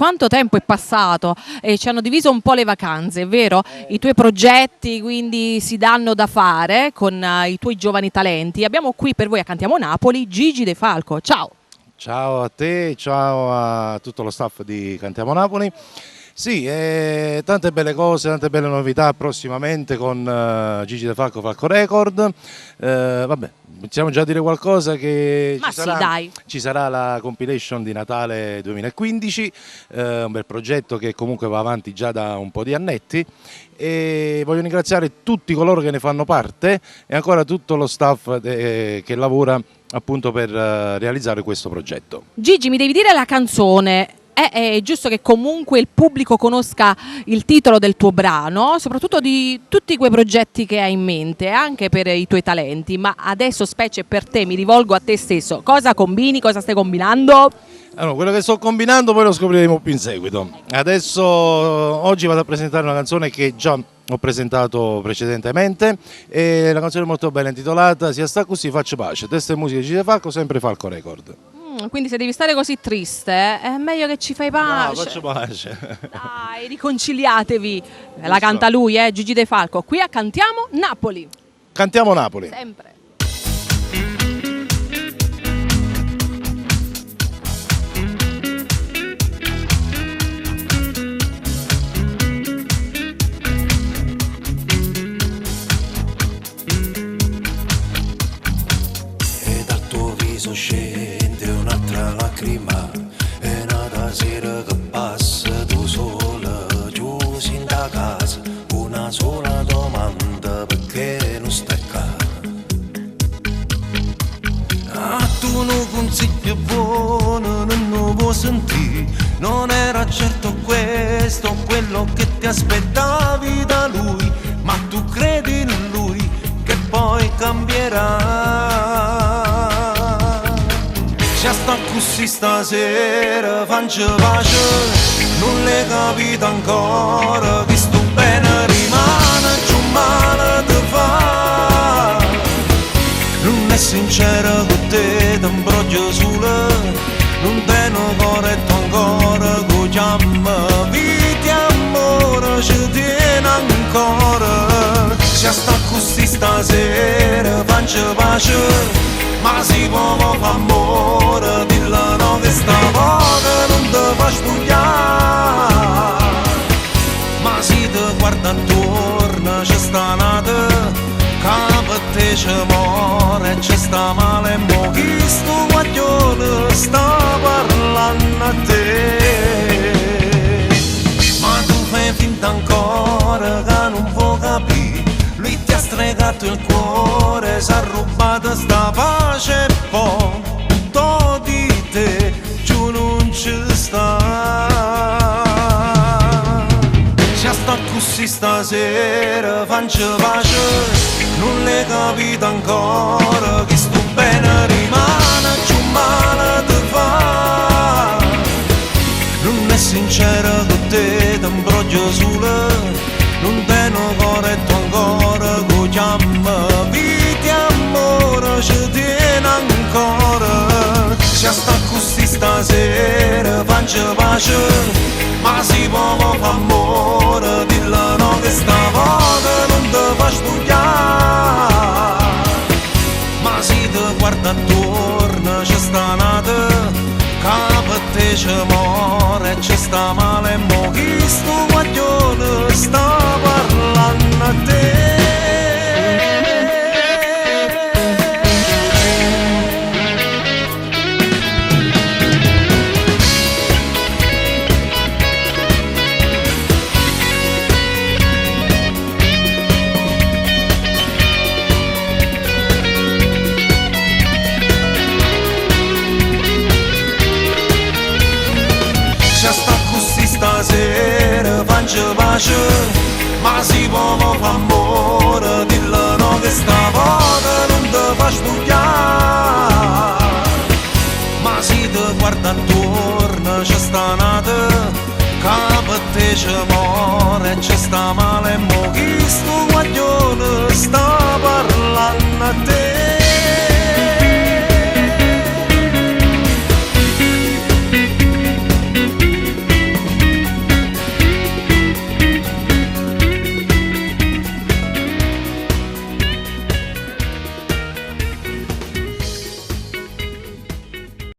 quanto tempo è passato e ci hanno diviso un po' le vacanze, è vero? I tuoi progetti quindi si danno da fare con i tuoi giovani talenti. Abbiamo qui per voi a Cantiamo Napoli Gigi De Falco, ciao! Ciao a te, ciao a tutto lo staff di Cantiamo Napoli. Sì, tante belle cose, tante belle novità prossimamente con Gigi De Falco Falco Record. Vabbè, possiamo già dire qualcosa che ci sarà la compilation di Natale 2015, un bel progetto che comunque va avanti già da un po' di annetti e voglio ringraziare tutti coloro che ne fanno parte e ancora tutto lo staff che lavora appunto per realizzare questo progetto. Gigi, mi devi dire la canzone. È giusto che comunque il pubblico conosca il titolo del tuo brano, soprattutto di tutti quei progetti che hai in mente, anche per i tuoi talenti, ma adesso specie per te, mi rivolgo a te stesso, cosa combini, cosa stai combinando? Allora, quello che sto combinando poi lo scopriremo più in seguito. Adesso, oggi vado a presentare una canzone che già ho presentato precedentemente, e la canzone è molto bella, intitolata Sia sta così faccio pace, testo e musica di Gigi De Falco, sempre Falco Record. Quindi se devi stare così triste, è meglio che ci fai pace. No, faccio pace. Dai, riconciliatevi. La canta lui, Gigi De Falco. Qui a Cantiamo Napoli. Cantiamo Napoli. Sempre. E dal tuo viso scende un'altra lacrima, è nata sera che passa tu sola, chiusi in da casa, una sola domanda, perché non stai qua? Ah, tu non consigli buono, non puoi sentire, non era certo questo quello che ti aspettavi da lui, ma tu credi in lui che poi cambierà. Sia sta così stasera, faccio pace, non l'hai capito ancora, che sto bene rimane, giù male ti fa. Non è sincera con te, ti imbroglio sola, non te ne corretto ancora, che chiama vita amore, ci tiene ancora. Sia sta così stasera, faccio pace, ma si può fare amore, dilla no che stavolta non ti fa studiare. Ma si ti guarda intorno c'è sta nata, che per te c'è muore, c'è sta male, mo chi sto guaglione sta parlando a te. Ma tu fai finta ancora che non puoi capire, lui ti ha stregato il cuore, s'ha rubato sta pace e poi tutto di te giù non ci sta. Sia sta così stasera, faccio pace, non l'hai capito ancora, che sto bene rimane, giù male ti fa. Non è sincera con te, ti imbroglio sola, non te ne corretto ancora, che chiama vita amore, ci tiene ancora. Sia sta così stasera, faccio pace, ma si può fare amore, dilla no che stavolta non ti fa studiare. Ma si ti guarda attorno c'è sta nata, che per te c'è muore, c'è sta male, mo chi sto guaglione sta parlando a te. Stasera faccio pace, ma si può fare amore, dilla no che stavolta non ti fa studiare. Ma si ti guarda attorno c'è sta nata, che per te c'è muore, c'è sta male, mo chi sto guaglione sta parlando a te.